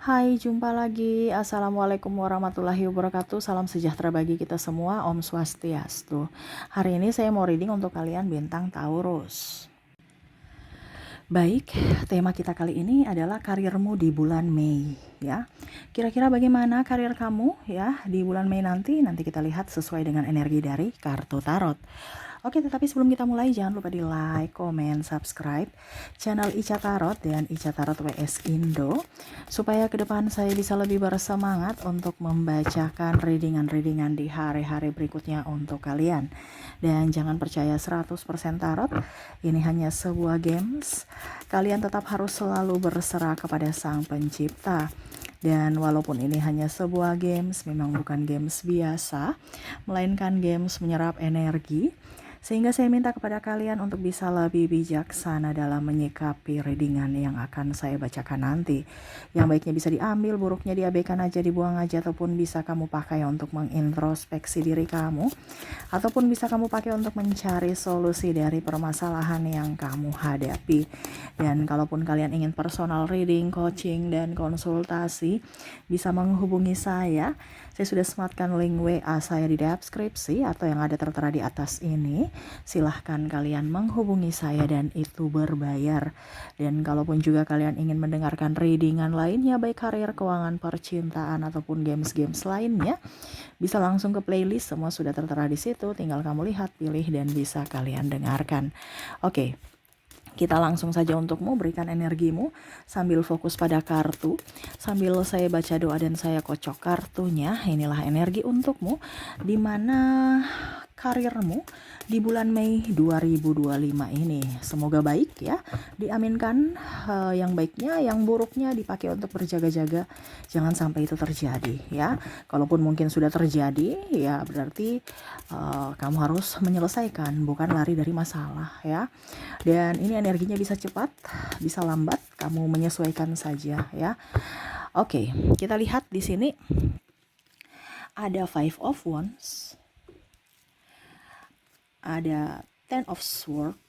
Hai, jumpa lagi. Assalamualaikum warahmatullahi wabarakatuh. Salam sejahtera bagi kita semua. Om Swastiastu. Hari ini saya mau reading untuk kalian bintang Taurus. Baik, tema kita kali ini adalah karirmu di bulan Mei, ya. Kira-kira bagaimana karir kamu ya di bulan Mei nanti? Nanti kita lihat sesuai dengan energi dari kartu tarot. Oke, tetapi sebelum kita mulai jangan lupa di like, comment, subscribe channel Ica Tarot dan Ica Tarot WS Indo supaya ke depan saya bisa lebih bersemangat untuk membacakan readingan-readingan di hari-hari berikutnya untuk kalian. Dan jangan percaya 100% tarot, ini hanya sebuah games. Kalian tetap harus selalu berserah kepada Sang Pencipta. Dan walaupun ini hanya sebuah games, memang bukan games biasa, melainkan games menyerap energi. Sehingga saya minta kepada kalian untuk bisa lebih bijaksana dalam menyikapi readingan yang akan saya bacakan nanti. Yang baiknya bisa diambil, buruknya diabaikan aja, dibuang aja, ataupun bisa kamu pakai untuk mengintrospeksi diri kamu. Ataupun bisa kamu pakai untuk mencari solusi dari permasalahan yang kamu hadapi. Dan kalaupun kalian ingin personal reading, coaching, dan konsultasi, bisa menghubungi saya. Saya sudah sematkan link WA saya di deskripsi atau yang ada tertera di atas ini. Silahkan kalian menghubungi saya dan itu berbayar. Dan kalaupun juga kalian ingin mendengarkan readingan lainnya, baik karir, keuangan, percintaan, ataupun games-games lainnya, bisa langsung ke playlist, semua sudah tertera di situ. Tinggal kamu lihat, pilih, dan bisa kalian dengarkan. Oke. Kita langsung saja untukmu, berikan energimu sambil fokus pada kartu. Sambil saya baca doa dan saya kocok kartunya, inilah energi untukmu, di mana karirmu di bulan Mei 2025 ini. Semoga baik ya, diaminkan. Yang baiknya, yang buruknya dipakai untuk berjaga-jaga. Jangan sampai itu terjadi ya. Kalaupun mungkin sudah terjadi, ya berarti kamu harus menyelesaikan, bukan lari dari masalah ya. Dan ini energinya bisa cepat, bisa lambat, kamu menyesuaikan saja ya. Oke, kita lihat di sini ada Five of Wands, ada Ten of Swords,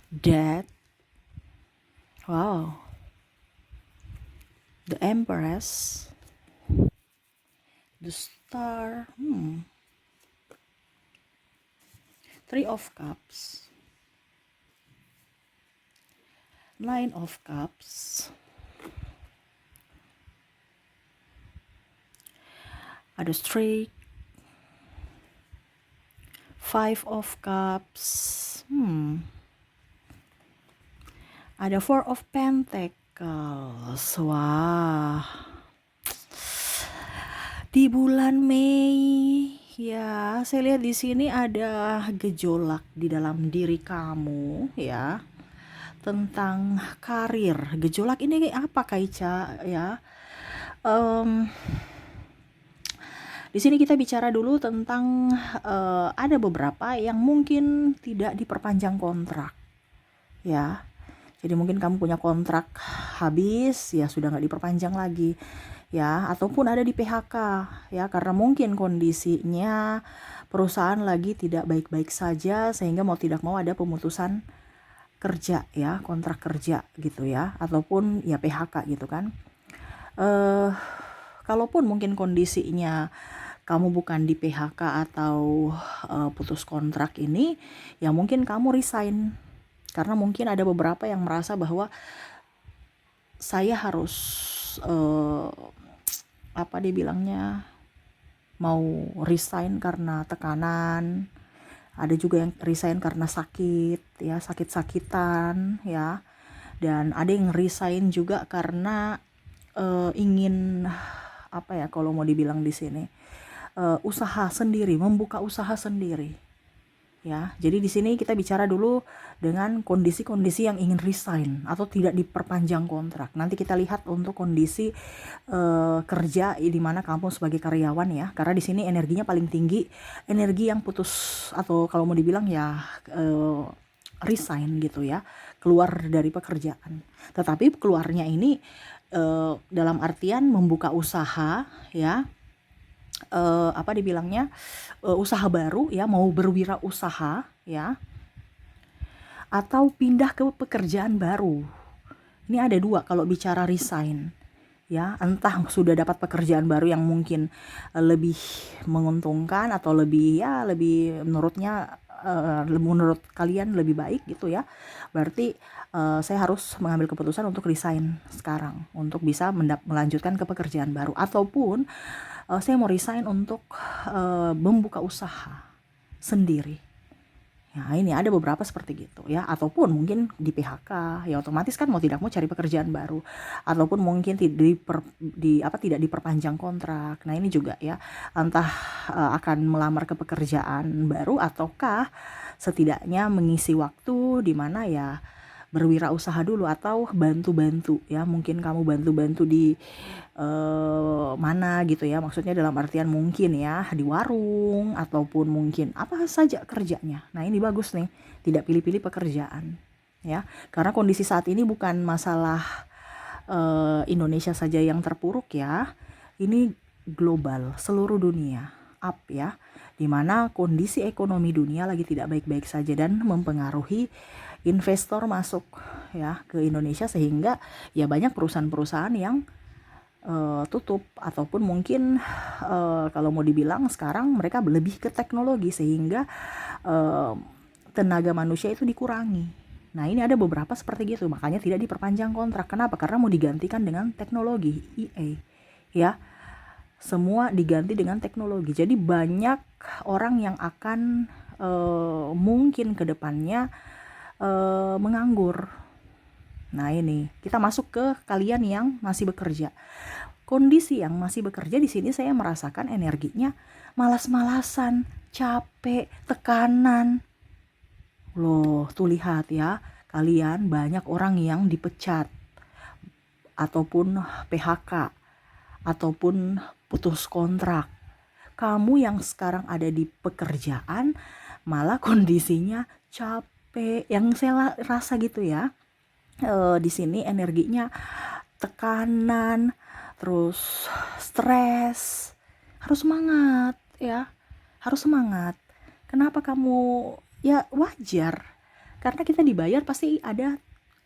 Death, wow, the Empress, the Star, Three of Cups, Nine of Cups, ada Straight, Five of Cups, ada Four of Pentacles. Wah, di bulan Mei ya, saya lihat di sini ada gejolak di dalam diri kamu ya, tentang karir. Gejolak ini apa, Kaica ya? Di sini kita bicara dulu tentang ada beberapa yang mungkin tidak diperpanjang kontrak ya. Jadi mungkin kamu punya kontrak habis ya, sudah nggak diperpanjang lagi ya, ataupun ada di PHK ya, karena mungkin kondisinya perusahaan lagi tidak baik-baik saja, sehingga mau tidak mau ada pemutusan kerja ya, kontrak kerja gitu ya, ataupun ya PHK gitu kan. Kalaupun mungkin kondisinya kamu bukan di PHK atau putus kontrak ini, ya mungkin kamu resign. Karena mungkin ada beberapa yang merasa bahwa saya harus apa dibilangnya, mau resign karena tekanan. Ada juga yang resign karena sakit ya, sakit-sakitan ya. Dan ada yang resign juga karena ingin apa ya, kalau mau dibilang di sini usaha sendiri, membuka usaha sendiri. Ya, jadi di sini kita bicara dulu dengan kondisi-kondisi yang ingin resign atau tidak diperpanjang kontrak. Nanti kita lihat untuk kondisi kerja di mana kamu sebagai karyawan ya. Karena di sini energinya paling tinggi, energi yang putus atau kalau mau dibilang ya resign gitu ya, keluar dari pekerjaan. Tetapi keluarnya ini dalam artian membuka usaha ya. Apa dibilangnya, usaha baru ya, mau berwirausaha ya, atau pindah ke pekerjaan baru Ini ada dua kalau bicara resign. Ya, entah sudah dapat pekerjaan baru yang mungkin lebih menguntungkan atau lebih menurut kalian lebih baik gitu ya. Berarti saya harus mengambil keputusan untuk resign sekarang untuk bisa melanjutkan ke pekerjaan baru, ataupun saya mau resign untuk membuka usaha sendiri. Ya, ini ada beberapa seperti gitu ya, ataupun mungkin di PHK, ya otomatis kan mau tidak mau cari pekerjaan baru, ataupun mungkin tidak diperpanjang kontrak. Nah, ini juga ya, entah akan melamar ke pekerjaan baru ataukah setidaknya mengisi waktu di mana ya berwirausaha dulu atau bantu-bantu ya, mungkin kamu bantu-bantu di mana gitu ya, maksudnya dalam artian mungkin ya di warung ataupun mungkin apa saja kerjanya. Nah, ini bagus nih, tidak pilih-pilih pekerjaan ya, karena kondisi saat ini bukan masalah Indonesia saja yang terpuruk ya, ini global, seluruh dunia up ya, dimana kondisi ekonomi dunia lagi tidak baik-baik saja dan mempengaruhi investor masuk ya ke Indonesia, sehingga ya banyak perusahaan-perusahaan yang tutup, ataupun mungkin kalau mau dibilang sekarang mereka lebih ke teknologi, sehingga tenaga manusia itu dikurangi. Nah, ini ada beberapa seperti gitu, makanya tidak diperpanjang kontrak. Kenapa? Karena mau digantikan dengan teknologi EA ya, semua diganti dengan teknologi. Jadi banyak orang yang akan mungkin ke depannya menganggur. Nah, ini kita masuk ke kalian yang masih bekerja. Kondisi yang masih bekerja di sini saya merasakan energinya malas-malasan, capek, tekanan. Loh, tuh lihat ya, kalian banyak orang yang dipecat ataupun PHK ataupun putus kontrak. Kamu yang sekarang ada di pekerjaan malah kondisinya capek, yang saya rasa gitu ya. Di sini energinya tekanan, terus stres. Harus semangat ya, harus semangat. Kenapa kamu? Ya wajar, karena kita dibayar pasti ada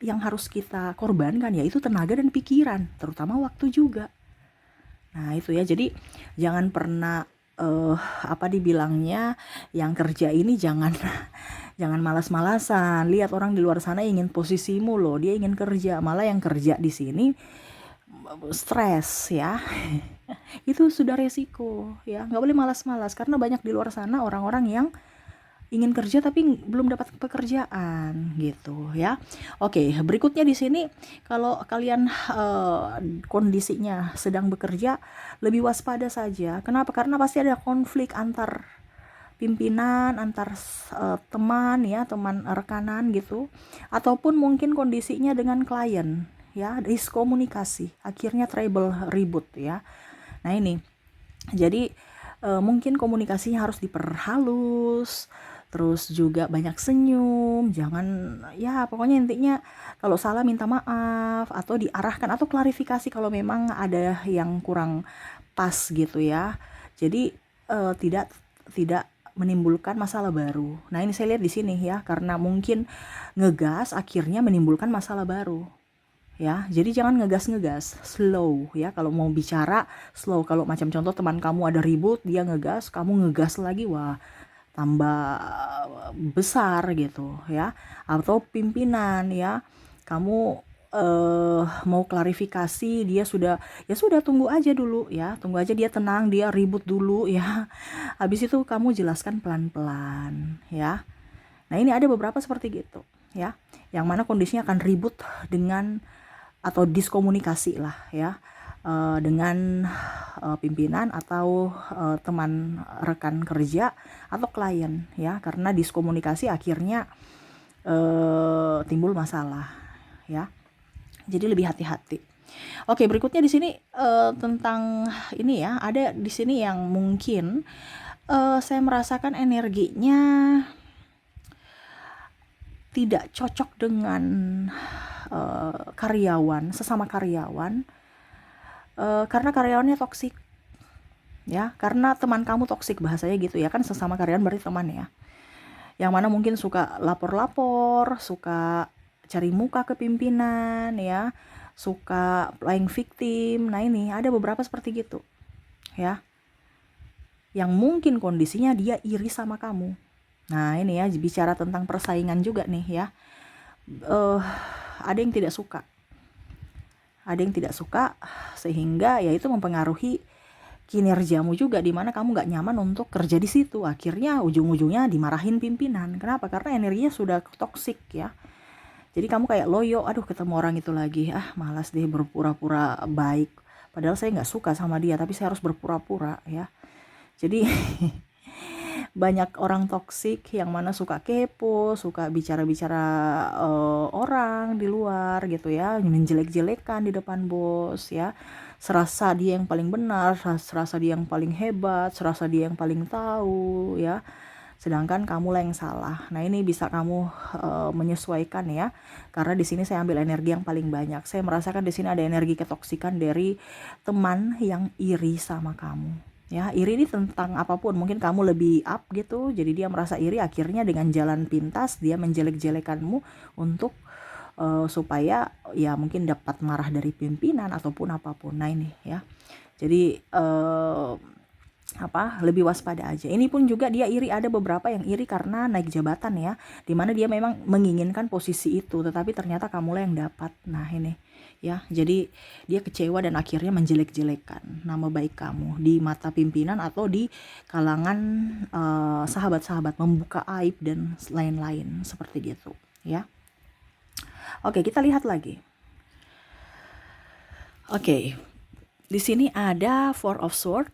yang harus kita korbankan, yaitu tenaga dan pikiran, terutama waktu juga. Nah, itu ya, jadi jangan pernah apa dibilangnya, yang kerja ini jangan jangan malas-malasan. Lihat orang di luar sana ingin posisimu loh, dia ingin kerja, malah yang kerja di sini stres ya. Itu sudah resiko ya, nggak boleh malas-malas, karena banyak di luar sana orang-orang yang ingin kerja tapi belum dapat pekerjaan gitu ya. Oke, berikutnya di sini kalau kalian kondisinya sedang bekerja, lebih waspada saja. Kenapa? Karena pasti ada konflik antar pimpinan, antar teman ya, teman rekanan gitu, ataupun mungkin kondisinya dengan klien ya, diskomunikasi, akhirnya trouble, ribut ya. Nah, ini jadi mungkin komunikasinya harus diperhalus, terus juga banyak senyum, jangan ya, pokoknya intinya kalau salah minta maaf atau diarahkan atau klarifikasi kalau memang ada yang kurang pas gitu ya. Jadi tidak menimbulkan masalah baru. Nah, ini saya lihat di sini ya, karena mungkin ngegas akhirnya menimbulkan masalah baru. Ya, jadi jangan ngegas-ngegas, slow ya. Kalau mau bicara slow. Kalau macam contoh teman kamu ada ribut, dia ngegas, kamu ngegas lagi, wah tambah besar gitu ya. Atau pimpinan ya, kamu mau klarifikasi, dia sudah tunggu aja dulu ya, tunggu aja dia tenang, dia ribut dulu ya. Habis itu kamu jelaskan pelan-pelan ya. Nah, ini ada beberapa seperti gitu ya, yang mana kondisinya akan ribut dengan atau diskomunikasi lah ya, dengan pimpinan atau teman rekan kerja atau klien ya, karena diskomunikasi akhirnya timbul masalah ya. Jadi lebih hati-hati. Oke, berikutnya di sini tentang ini ya, ada di sini yang mungkin saya merasakan energinya tidak cocok dengan karyawan, sesama karyawan, karena karyawannya toksik ya, karena teman kamu toksik, bahasanya gitu ya, kan sesama karyawan berarti teman ya, yang mana mungkin suka lapor-lapor, suka cari muka ke pimpinan ya, suka playing victim. Nah ini ada beberapa seperti gitu ya, yang mungkin kondisinya dia iri sama kamu. Nah ini ya, bicara tentang persaingan juga nih ya. Ada yang tidak suka, sehingga ya itu mempengaruhi kinerjamu juga, di mana kamu nggak nyaman untuk kerja di situ. Akhirnya ujung-ujungnya dimarahin pimpinan. Kenapa? Karena energinya sudah toksik ya. Jadi kamu kayak loyo, aduh ketemu orang itu lagi, malas deh berpura-pura baik. Padahal saya nggak suka sama dia, tapi saya harus berpura-pura ya. Jadi banyak orang toksik yang mana suka kepo, suka bicara-bicara orang di luar gitu ya, menjelek-jelekan di depan bos ya. Serasa dia yang paling benar, serasa dia yang paling hebat, serasa dia yang paling tahu ya. Sedangkan kamu lah yang salah. Nah ini bisa kamu menyesuaikan ya, karena di sini saya ambil energi yang paling banyak. Saya merasakan di sini ada energi ketoksikan dari teman yang iri sama kamu. Ya, iri ini tentang apapun, mungkin kamu lebih up gitu, jadi dia merasa iri, akhirnya dengan jalan pintas dia menjelek-jelekanmu untuk supaya ya mungkin dapat marah dari pimpinan ataupun apapun. Nah ini ya, jadi lebih waspada aja. Ini pun juga dia iri, ada beberapa yang iri karena naik jabatan ya, dimana dia memang menginginkan posisi itu, tetapi ternyata kamulah yang dapat. Nah ini ya, jadi dia kecewa dan akhirnya menjelek-jelekan nama baik kamu di mata pimpinan atau di kalangan sahabat-sahabat, membuka aib dan lain-lain seperti gitu ya. Oke, kita lihat lagi. Oke, di sini ada Four of Swords,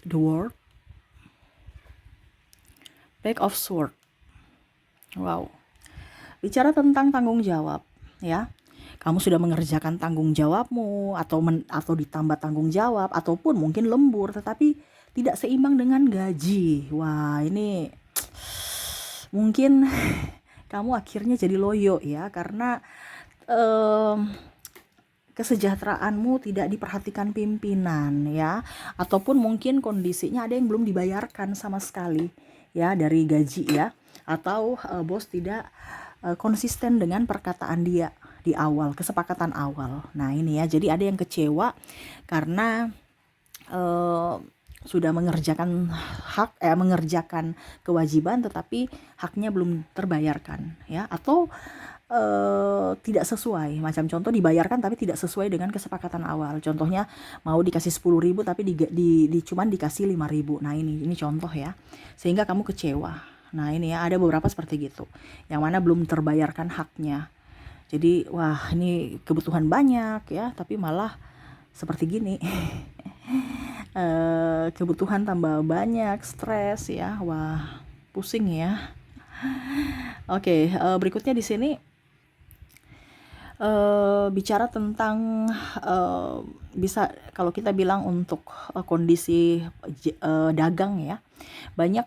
The World, Page of Swords. Wow, bicara tentang tanggung jawab ya. Kamu sudah mengerjakan tanggung jawabmu atau ditambah tanggung jawab, ataupun mungkin lembur tetapi tidak seimbang dengan gaji. Wah, ini mungkin kamu akhirnya jadi loyo ya, karena kesejahteraanmu tidak diperhatikan pimpinan ya, ataupun mungkin kondisinya ada yang belum dibayarkan sama sekali ya dari gaji ya, atau bos tidak konsisten dengan perkataan dia di awal, kesepakatan awal. Nah ini ya, jadi ada yang kecewa karena sudah mengerjakan mengerjakan kewajiban tetapi haknya belum terbayarkan ya, atau tidak sesuai. Macam contoh, dibayarkan tapi tidak sesuai dengan kesepakatan awal. Contohnya mau dikasih 10.000 tapi cuman dikasih 5.000. Nah ini contoh ya, sehingga kamu kecewa. Nah ini ya, ada beberapa seperti gitu yang mana belum terbayarkan haknya. Jadi wah, ini kebutuhan banyak ya, tapi malah seperti gini. Kebutuhan tambah banyak, stres ya, wah pusing ya. Oke, berikutnya di sini bicara tentang bisa kalau kita bilang untuk kondisi dagang ya, banyak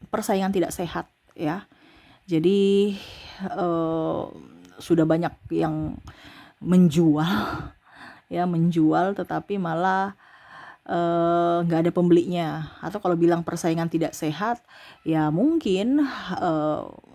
persaingan tidak sehat ya. Jadi sudah banyak yang menjual tetapi malah nggak ada pembelinya. Atau kalau bilang persaingan tidak sehat ya, mungkin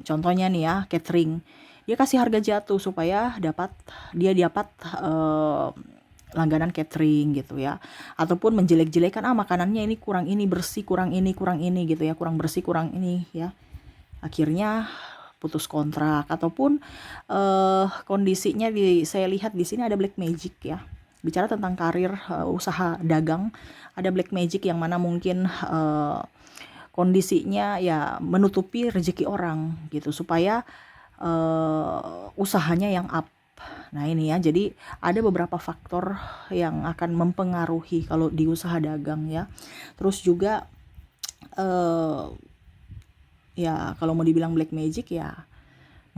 contohnya nih ya, catering, dia kasih harga jatuh supaya dapat langganan catering gitu ya, ataupun menjelek-jelekan makanannya ini kurang, ini bersih kurang, ini gitu ya, kurang bersih kurang ini ya, akhirnya putus kontrak. Ataupun kondisinya saya lihat di sini ada black magic ya, bicara tentang karir usaha dagang, ada black magic yang mana mungkin kondisinya ya menutupi rezeki orang gitu supaya usahanya yang up. Nah ini ya, jadi ada beberapa faktor yang akan mempengaruhi kalau di usaha dagang ya. Terus juga ya kalau mau dibilang black magic ya,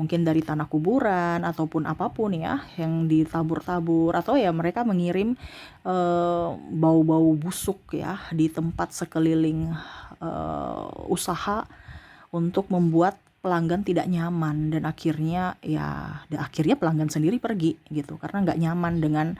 mungkin dari tanah kuburan ataupun apapun ya yang ditabur-tabur, atau ya mereka mengirim bau-bau busuk ya di tempat sekeliling usaha untuk membuat pelanggan tidak nyaman, dan akhirnya pelanggan sendiri pergi gitu karena nggak nyaman dengan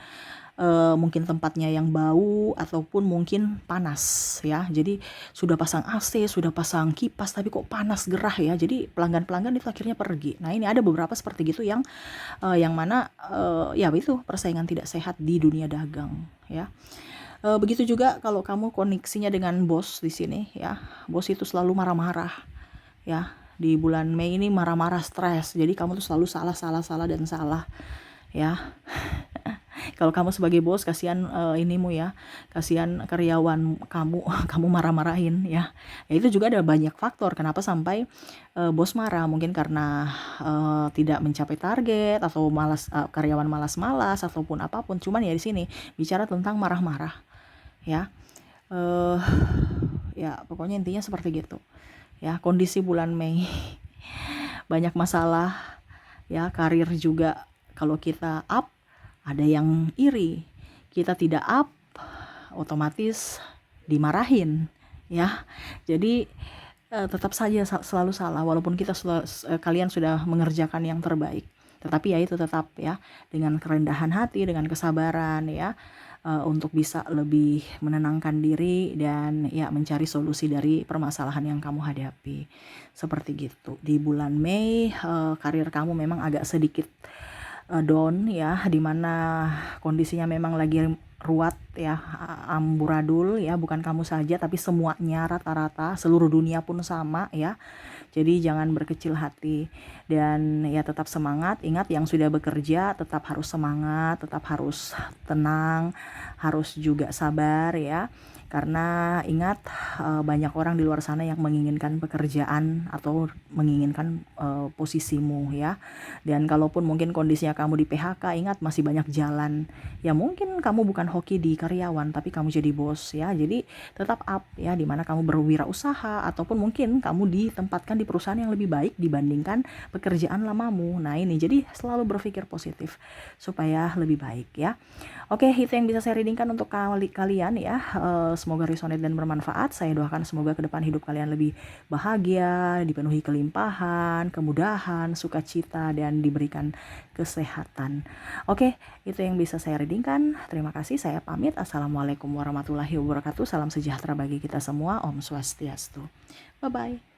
mungkin tempatnya yang bau ataupun mungkin panas ya. Jadi sudah pasang AC, sudah pasang kipas tapi kok panas gerah ya. Jadi pelanggan-pelanggan itu akhirnya pergi. Nah, ini ada beberapa seperti gitu yang mana ya itu persaingan tidak sehat di dunia dagang ya. Begitu juga kalau kamu koneksinya dengan bos di sini ya. Bos itu selalu marah-marah ya. Di bulan Mei ini marah-marah, stres. Jadi kamu tuh selalu salah, salah, salah dan salah ya. Kalau kamu sebagai bos, kasihan inimu ya, kasihan karyawan kamu, kamu marah-marahin ya. Ya itu juga ada banyak faktor kenapa sampai bos marah, mungkin karena tidak mencapai target atau malas, karyawan malas-malas ataupun apapun. Cuman ya di sini bicara tentang marah-marah ya. Eh ya pokoknya intinya seperti gitu. Ya, kondisi bulan Mei banyak masalah ya, karir juga kalau kita up ada yang iri, kita tidak up otomatis dimarahin ya. Jadi tetap saja selalu salah walaupun kalian sudah mengerjakan yang terbaik. Tetapi ya itu tetap ya, dengan kerendahan hati, dengan kesabaran ya, untuk bisa lebih menenangkan diri dan ya mencari solusi dari permasalahan yang kamu hadapi. Seperti gitu. Di bulan Mei karir kamu memang agak sedikit down ya, dimana kondisinya memang lagi ruwet ya, amburadul ya, bukan kamu saja tapi semuanya rata-rata seluruh dunia pun sama ya. Jadi jangan berkecil hati dan ya tetap semangat. Ingat, yang sudah bekerja tetap harus semangat, tetap harus tenang, harus juga sabar ya. Karena ingat, banyak orang di luar sana yang menginginkan pekerjaan atau menginginkan posisimu ya. Dan kalaupun mungkin kondisinya kamu di PHK, ingat masih banyak jalan. Ya mungkin kamu bukan hoki di karyawan tapi kamu jadi bos ya. Jadi tetap up ya, dimana kamu berwirausaha ataupun mungkin kamu ditempatkan di perusahaan yang lebih baik dibandingkan pekerjaan lamamu. Nah ini, jadi selalu berpikir positif supaya lebih baik ya. Oke, itu yang bisa saya readingkan untuk kalian ya. Semoga resonate dan bermanfaat. Saya doakan semoga ke depan hidup kalian lebih bahagia, dipenuhi kelimpahan, kemudahan, sukacita, dan diberikan kesehatan. Oke, itu yang bisa saya readingkan. Terima kasih, saya pamit. Assalamualaikum warahmatullahi wabarakatuh. Salam sejahtera bagi kita semua. Om Swastiastu. Bye-bye.